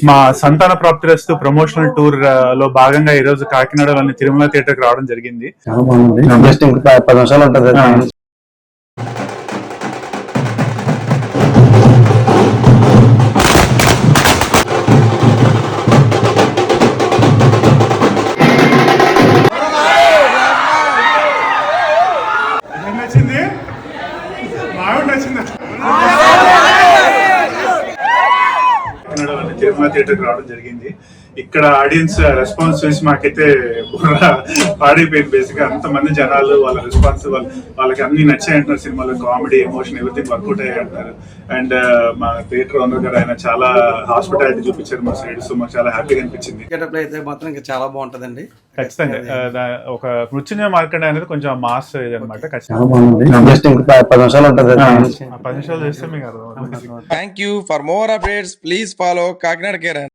మా సంతాన ప్రాప్తిరస్తు promotional tour లో భాగంగా ఈ రోజు కాకినాడలోని తిరుమల థియేటర్ కి రావడం జరిగింది. చాలా బాగుంది. జస్ట్ ఇంకా 10 నిమిషాలు ఉంటుంది. నచ్చింది, మావిడ నచ్చింది. కాకినాడలోని తిరుమల థియేటర్ కి రావడం జరిగింది. ఇక్కడ ఆడియన్స్ రెస్పాన్స్ చూసి మాకైతే పాడైపోయింది. బేసిక్ గా అంతమంది జనాలు వాళ్ళ రెస్పాన్స్ వాళ్ళకి అన్ని నచ్చాయి అంటున్నారు. సినిమాలో కామెడీ, ఎమోషన్ ఎవ్రీథింగ్ వర్కౌట్ అయ్యాయి అంటారు. అండ్ మా థియేటర్ ఓనర్ గారు ఆయన చాలా హాస్పిటాలిటీ చూపించారు మా సైడ్. సో మాకు చాలా హ్యాపీగా అనిపించింది. అయితే మాత్రం ఇంకా చాలా బాగుంటదండి. ఖచ్చితంగా ఒక మృత్యుంజయ మార్కెట్ అనేది కొంచెం మాస్ ఇది అనమాట. చాలా బాగుంది. జస్ట్ ఇంకా 10 నిమిషాలు ఉంటుంది. 10 నిమిషాలు చేస్తే మీకు అర్థం. Thank you. For more updates, please follow Kakinada Kiran.